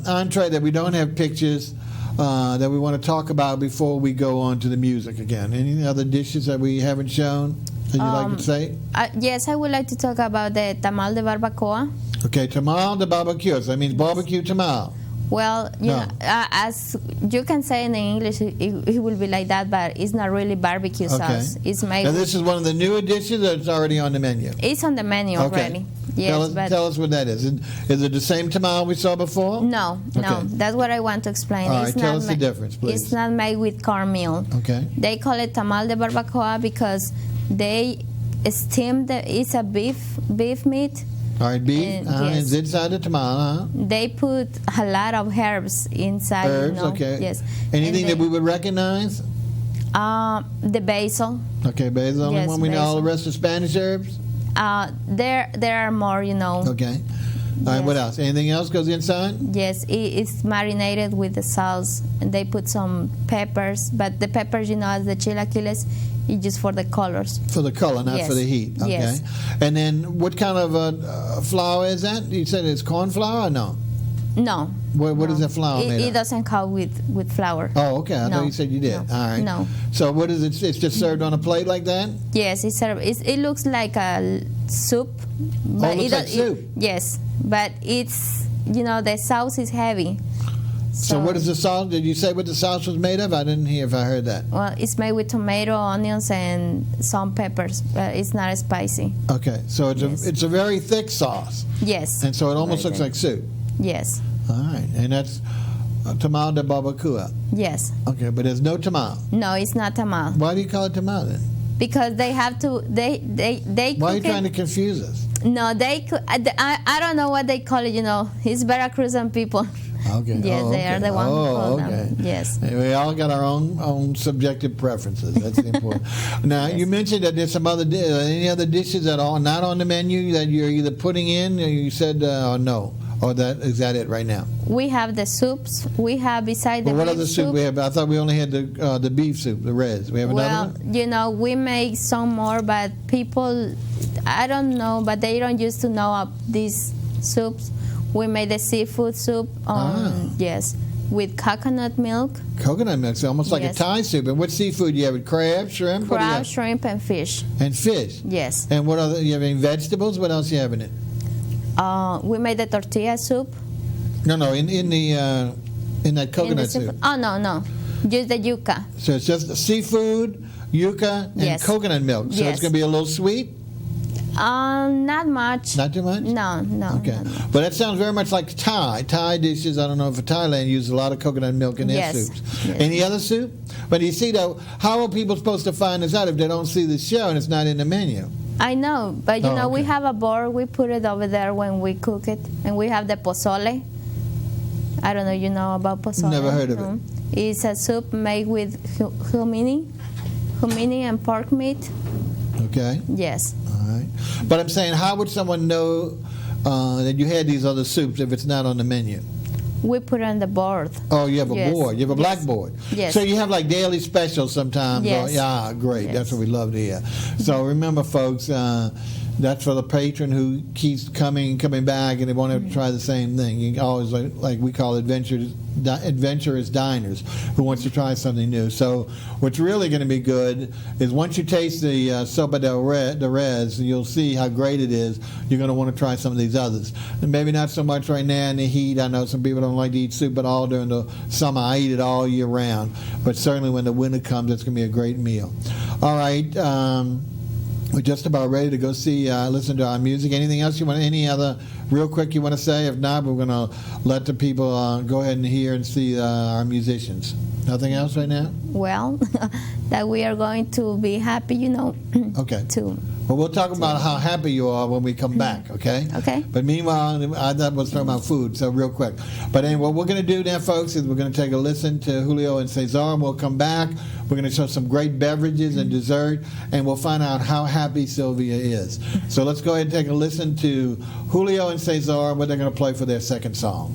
entree that we don't have pictures that we want to talk about before we go on to the music again. Any other dishes that we haven't shown that you'd like to say? Yes, I would like to talk about the tamal de barbacoa. Okay, tamal de barbecue. So that means barbecue tamal. Well, you know, as you can say in English, it will be like that, but it's not really barbecue sauce. It's made. Now, this is one of the new additions, or it's already on the menu? It's on the menu already. Yes, tell us what that is. Is it the same tamal we saw before? No, no. That's what I want to explain. All right, tell us the difference, please. It's not made with cornmeal. Okay. They call it tamal de barbacoa because they steam it's a beef meat. All right, beef. Yes. It's inside the tamal, They put a lot of herbs inside. Herbs, okay. Yes. Anything that we would recognize? The basil. Okay, basil. Only Yes, one we know. All the basil. rest are Spanish herbs. There are more, Okay. All right. What else? Anything else goes inside? Yes, it's marinated with the sauce, and they put some peppers. But the peppers, as the chilaquiles, it's just for the colors. For the color, not Yes. for the heat. Okay. Yes. And then, what kind of flour is that? You said it's corn flour or no? No. What is the flour made It of? doesn't come with flour. Oh, okay. I thought you said you did. No. All right. No. So what is it? It's just served on a plate like that? Yes, it looks like a soup. But it looks like soup? Yes, but it's, the sauce is heavy. So what is the sauce? Did you say what the sauce was made of? I didn't hear if I heard that. Well, it's made with tomato, onions, and some peppers, but it's not spicy. Okay. So Yes. it's a very thick sauce. Yes. And so it almost Very looks thick. like soup. Yes. All right. And that's tamal de barbacoa. Yes. Okay, but there's no tamal. No, it's not tamal. Why do you call it tamal then? Because they have to, they Why are you cook trying it. to confuse us? No, I don't know what they call it, It's Veracruzan people. Okay. Yes, they are the one who call them. Yes. We all got our own subjective preferences. That's important. Now, Yes. you mentioned that there's some other any other dishes that are not on the menu that you're either putting in, or you said or no, or is that it right now? We have the soups. We have beside the Well, what beef other soup we have? I thought we only had the beef soup, the res. We have another one? We make some more, but people, I don't know, but they don't used to know of these soups. We made the seafood soup, yes, with coconut milk, Coconut milk, so almost like Yes. a Thai soup. And what seafood do you have? Crab, shrimp? What do you crab, have? shrimp, and fish. And fish. Yes. And what other? You have any vegetables? What else you have in it? We made the tortilla soup. No, in that in the coconut soup. seafood. Oh, no. Just the yuca. So it's just seafood, yuca, and Yes. coconut milk. So Yes. it's going to be a little sweet? Not much. Not too much? No. Okay. No. But that sounds very much like Thai. Thai dishes, I don't know if Thailand uses a lot of coconut milk in their Yes. soups. Yes. Any other soup? But you see, though, how are people supposed to find this out if they don't see the show and it's not in the menu? I know, but we okay. have a board. We put it over there when we cook it, and we have the pozole. I don't know. You know about pozole? Never heard of No. It's a soup made with humini and pork meat. Okay. Yes. All right. But I'm saying, how would someone know that you had these other soups if it's not on the menu? We put it on the board. Oh, you have a Yes. board. You have a Yes. blackboard. Yes. So you have like daily specials sometimes. Yes. Yeah, great. Yes. That's what we love to hear. So remember, folks, That's for the patron who keeps coming back, and they want to try the same thing. You always like we call adventurous diners who wants to try something new. So what's really going to be good is once you taste the sopa de res, you'll see how great it is. You're going to want to try some of these others. And maybe not so much right now in the heat. I know some people don't like to eat soup at all during the summer. I eat it all year round. But certainly when the winter comes, it's going to be a great meal. All right. We're just about ready to go listen to our music. Anything else any other real quick you want to say? If not, we're going to let the people go ahead and hear and see our musicians. Nothing else right now? Well, that we are going to be happy, Okay. too. Well, we'll talk about how happy you are when we come back, okay? Okay. But meanwhile, I thought we was talking about food, so real quick. But anyway, what we're going to do now, folks, is we're going to take a listen to Julio and Cesar, and we'll come back. We're going to show some great beverages and dessert, and we'll find out how happy Sylvia is. So let's go ahead and take a listen to Julio and Cesar, and what they're going to play for their second song.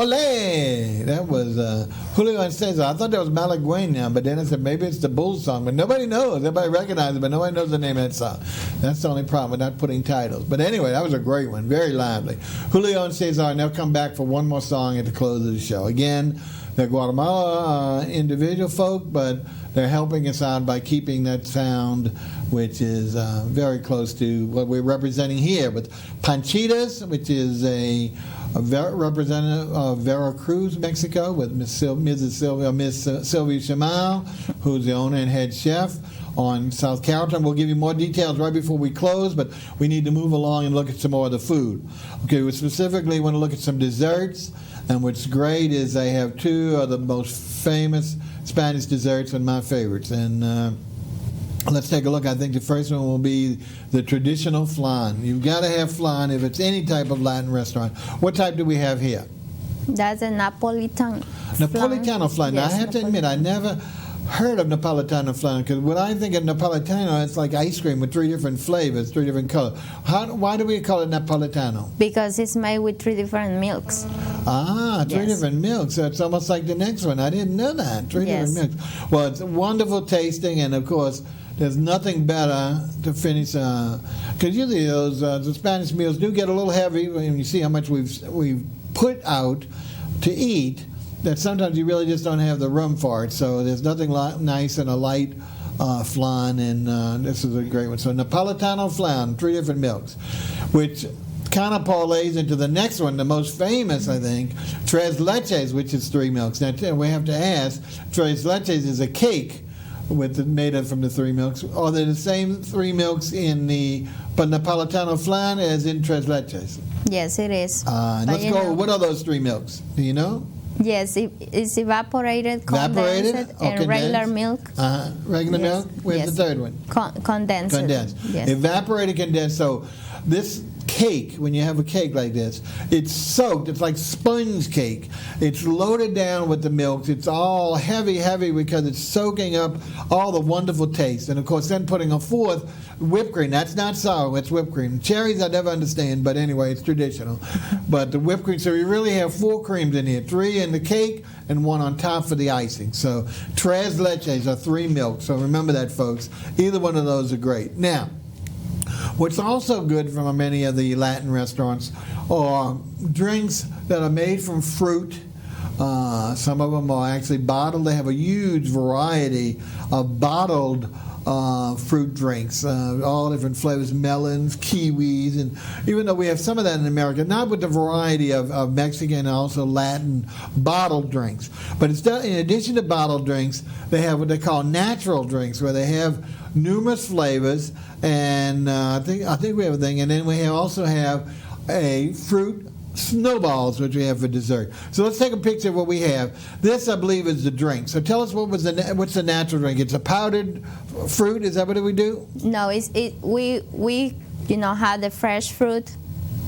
Ole! That was Julio and Cesar. I thought that was Malagueña, but then I said maybe it's the Bulls song, but nobody knows. Everybody recognizes it, but nobody knows the name of that song. That's the only problem with not putting titles. But anyway, that was a great one, very lively. Julio and Cesar, and they'll come back for one more song at the close of the show. Again, they're Guatemala individual folk, but they're helping us out by keeping that sound, which is very close to what we're representing here with Panchitas, which is a representative of Veracruz, Mexico, with Miss Sylvia Chamal, who's the owner and head chef on South Carrollton. We'll give you more details right before we close, but we need to move along and look at some more of the food. Okay, we specifically want to look at some desserts, and what's great is they have two of the most famous Spanish desserts and my favorites. And let's take a look. I think the first one will be the traditional flan. You've got to have flan if it's any type of Latin restaurant. What type do we have here? That's a Napolitan. Napolitano flan. Now, I have to admit, I never heard of Napolitano flan, because when I think of Napolitano, it's like ice cream with 3 different flavors, 3 different colors. Why do we call it Napolitano? Because it's made with 3 different milks. Ah, 3 different milks. So it's almost like the next one. I didn't know that. 3 different milks. Well, it's wonderful tasting, and of course, there's nothing better to finish, because usually those the Spanish meals do get a little heavy when you see how much we've put out to eat, that sometimes you really just don't have the room for it. So there's nothing nice and a light flan, and this is a great one. So Napolitano flan, 3 different milks, which kind of parlays into the next one, the most famous, I think, tres leches, which is 3 milks. Now we have to ask, tres leches is a cake made from the 3 milks. Are they the same 3 milks in the Napolitano flan as in tres leches? Yes, it is. Let's go. What are those 3 milks? Do you know? Yes, it's evaporated, condensed, and regular milk. Regular milk? Where's the third one? Condensed. Condensed. Yes. Evaporated, condensed. So this cake, when you have a cake like this, it's soaked. It's like sponge cake. It's loaded down with the milk. It's all heavy because it's soaking up all the wonderful taste. And of course, then putting a 4th whipped cream. That's not sour. It's whipped cream. Cherries I never understand, but anyway, it's traditional. But the whipped cream. So you really have 4 creams in here: 3 in the cake and 1 on top for the icing. So tres leches are 3 milks. So remember that, folks. Either one of those are great. Now, what's also good from many of the Latin restaurants are drinks that are made from fruit. Some of them are actually bottled. They have a huge variety of bottled fruit drinks, all different flavors, melons, kiwis, and even though we have some of that in America, not with the variety of Mexican and also Latin bottled drinks. But it's done, in addition to bottled drinks, they have what they call natural drinks, where they have numerous flavors, and I think we have a thing, and then we also have a fruit snowballs, which we have for dessert. So let's take a picture of what we have. This, I believe, is the drink. So tell us what's the natural drink? It's a powdered fruit. Is that what we do? No, we have the fresh fruit,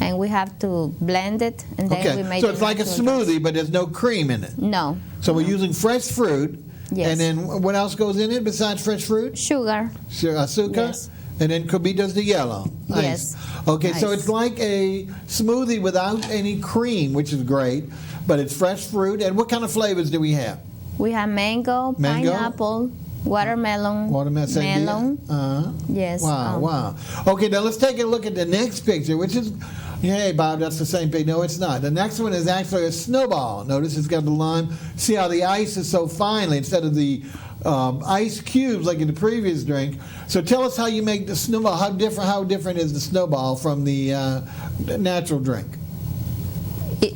and we have to blend it, and then we make. So it's like a smoothie, but there's no cream in it. No. So we're using fresh fruit. Yes. And then what else goes in it besides fresh fruit? Sugar. Azúcar? Yes. And then does the yellow. Yes. Okay, Nice. so it's like a smoothie without any cream, which is great, but it's fresh fruit. And what kind of flavors do we have? We have mango, pineapple, watermelon, melon. Yes. Wow. Okay, now let's take a look at the next picture, which is, hey, Bob, that's the same picture. No, it's not. The next one is actually a snowball. Notice it's got the lime. See how the ice is so finely instead of the ice cubes like in the previous drink. So tell us how you make the snowball. How different is the snowball from the natural drink?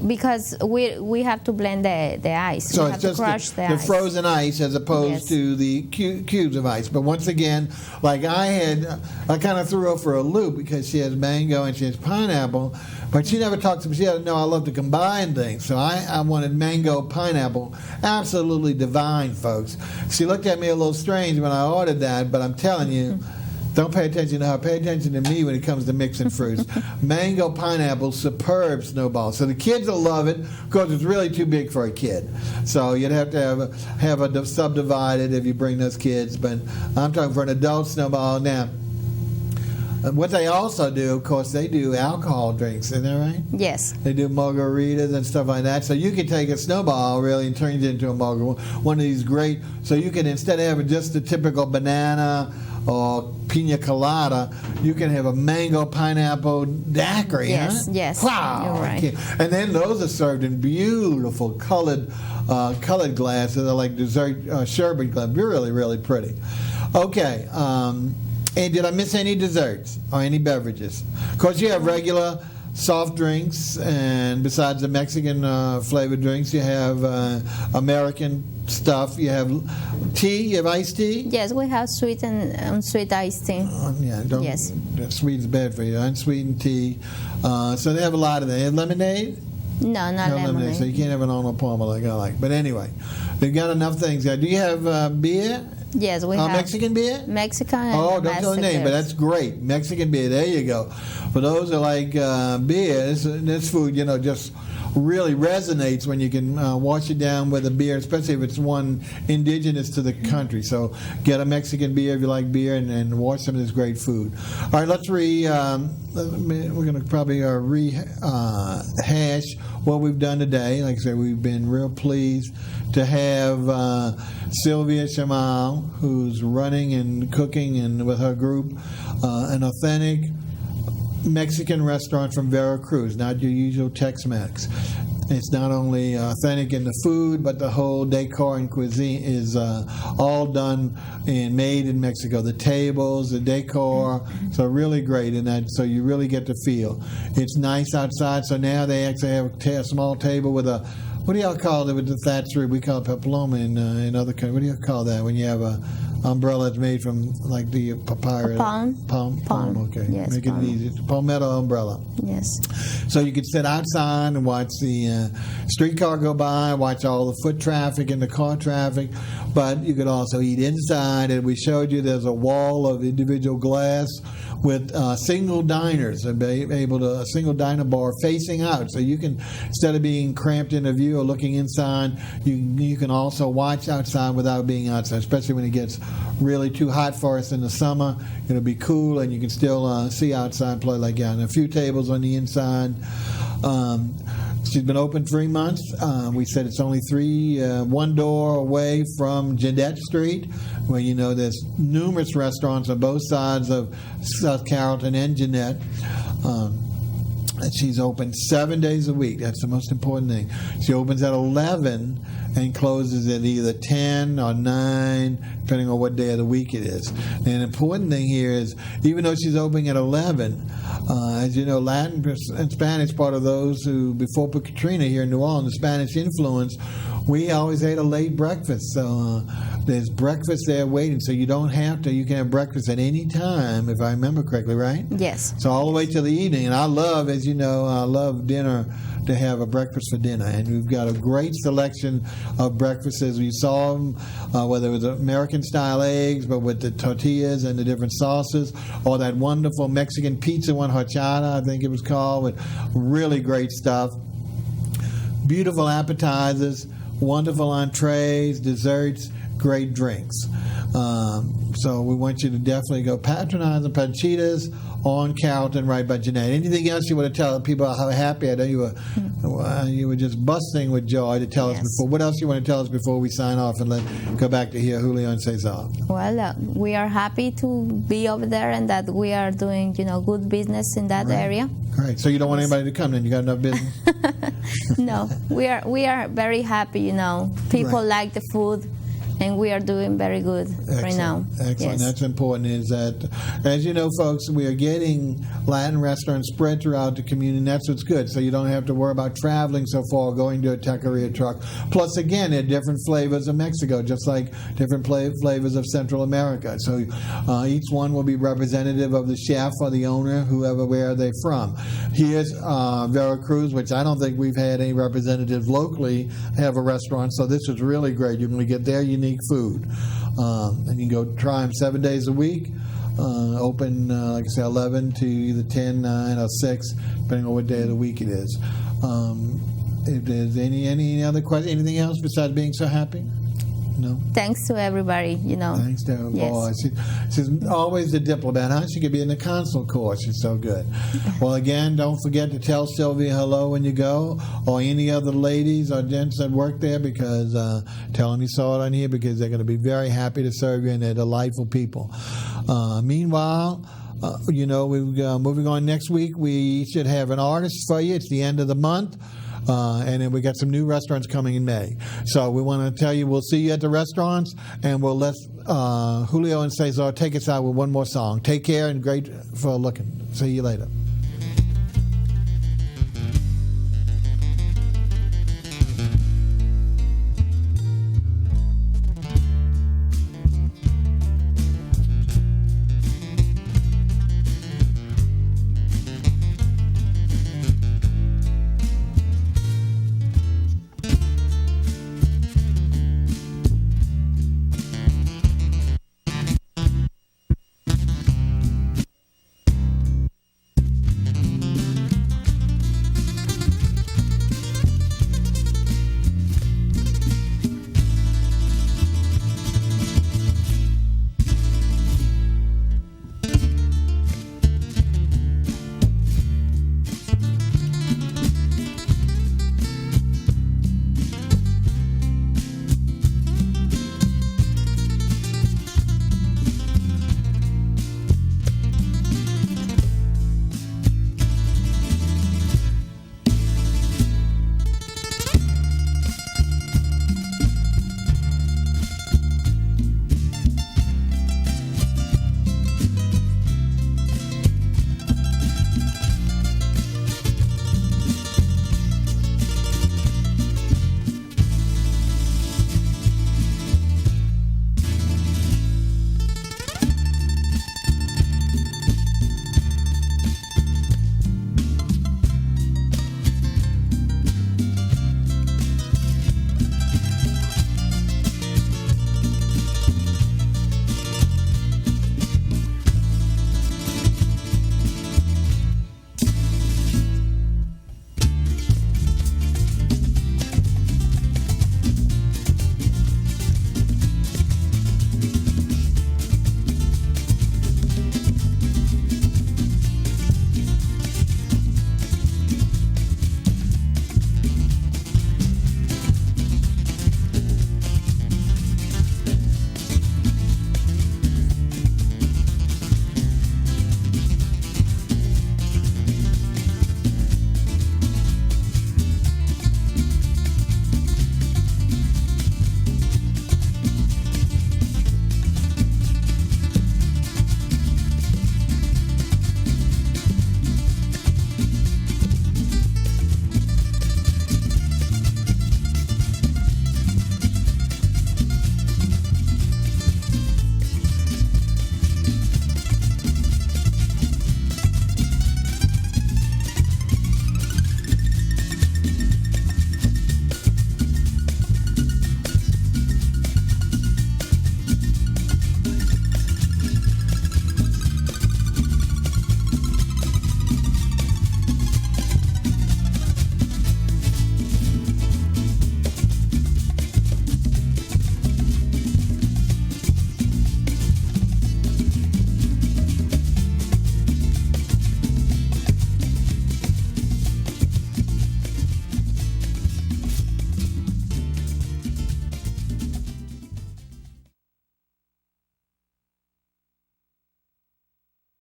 Because we have to blend the ice. So we it's have just to crush the ice. frozen ice as opposed to the cubes of ice. But once again, like I kind of threw her for a loop because she has mango and she has pineapple, but she never talks to me. She doesn't know I love to combine things. So I wanted mango, pineapple. Absolutely divine, folks. She looked at me a little strange when I ordered that, but I'm telling you, don't pay attention to her. Pay attention to me when it comes to mixing fruits. Mango, pineapple, superb snowball. So the kids will love it because it's really too big for a kid. So you'd have to have a subdivided if you bring those kids. But I'm talking for an adult snowball. Now, What they also do, of course, they do alcohol drinks. Isn't that right? Yes. They do margaritas and stuff like that. So you can take a snowball really and turn it into a margarita. One of these great. So you can, instead of having just the typical banana or pina colada, you can have a mango pineapple daiquiri. Yes, huh? yes, Wow. you're right. And then those are served in beautiful colored glasses. They're like dessert sherbet glass. Really, really pretty. Okay. And did I miss any desserts or any beverages? Of course, you have regular soft drinks, and besides the Mexican flavored drinks, you have American stuff. You have tea. You have iced tea. Yes, we have sweet and unsweet iced tea. Yeah, Yes. Sweet's bad for you. Unsweetened tea. So they have a lot of that. They have lemonade. No, not lemonade. So you can't have an Arnold Palmer like I like. But anyway, they've got enough things there. Do you have beer? Yes, we have Mexican beer? Mexican and Oh, don't tell the name, but Mexican. that's great. Mexican beer, there you go. For those that like beer, this food, just really resonates when you can wash it down with a beer, especially if it's one indigenous to the country. So get a Mexican beer if you like beer, and wash some of this great food. All right, let's we're going to probably rehash what we've done today. Like I said, we've been real pleased to have SYLVIA CHABAL, who's running and cooking and with her group an authentic Mexican restaurant from Veracruz, not your usual Tex-Mex. It's not only authentic in the food, but the whole decor and cuisine is all done and made in Mexico. The tables, the decor, so really great in that. So you really get to feel. It's nice outside. So now they actually have a small table with a, what do y'all call it with the thatch roof? We call it papilloma in other countries. What do you call that when you have a umbrella that's made from like the papyrus? Palm. Okay. Yes, Make palm. it easy. Palmetto umbrella. Yes. So you could sit outside and watch the streetcar go by, watch all the foot traffic and the car traffic, but you could also eat inside. And we showed you there's a wall of individual glass with single diners, a single diner bar facing out. So you can, instead of being cramped in a view or looking inside, you can also watch outside without being outside, especially when it gets really too hot for us in the summer. It'll be cool, and you can still see outside, play like that. And a few tables on the inside. She's been open 3 months. We said it's only one door away from Jeanette Street, where there's numerous restaurants on both sides of South Carrollton and Jeanette. And she's open 7 days a week. That's the most important thing. She opens at 11 and closes at either 10 or 9, depending on what day of the week it is. And an important thing here is, even though she's opening at 11, as you know, Latin and Spanish, part of those who, before Katrina here in New Orleans, the Spanish influence, we always ate a late breakfast. So there's breakfast there waiting. So you don't have to. You can have breakfast at any time, if I remember correctly, right? Yes. So all the way till the evening. And I love, as you know, I love dinner, to have a breakfast for dinner. And we've got a great selection of breakfasts. We saw them, whether it was American-style eggs, but with the tortillas and the different sauces, or that wonderful Mexican pizza one, horchata, I think it was called, with really great stuff. Beautiful appetizers, wonderful entrees, desserts, great drinks. So we want you to definitely go patronize the Panchitas on Carrollton, right by Jeanette. Anything else you want to tell people how happy? I know you were just busting with joy to tell us before. What else you want to tell us before we sign off and go back to hear Julio and CESAR? Well, we are happy to be over there, and that we are doing, good business in that area. Great. So you don't want anybody to come then? You got enough business? No, we are very happy. People like the food. And we are doing very good right now. Excellent. Yes. That's important, is that, as you know, folks, we are getting Latin restaurants spread throughout the community, and that's what's good. So you don't have to worry about traveling so far, going to a taqueria truck. Plus, again, there are different flavors of Mexico, just like different flavors of Central America. So each one will be representative of the chef or the owner, where they're from. Here's Veracruz, which I don't think we've had any representatives locally have a restaurant, so this is really great. You can get their unique food, and you can go try them 7 days a week. Open, like I say, 11 to either 10, 9, or 6, depending on what day of the week it is. If there's any other question, anything else besides being so happy? No. Thanks to everybody, Thanks to her. Yes. Boy, she's always the diplomat, huh? She could be in the consul course. She's so good. Well, again, don't forget to tell Sylvia hello when you go, or any other ladies or gents that work there, because tell them you saw it on here, because they're going to be very happy to serve you, and they're delightful people. Meanwhile, we're moving on next week. We should have an artist for you. It's the end of the month. And then we got some new restaurants coming in May. So we want to tell you we'll see you at the restaurants, and we'll let Julio and Cesar take us out with one more song. Take care, and great for looking. See you later.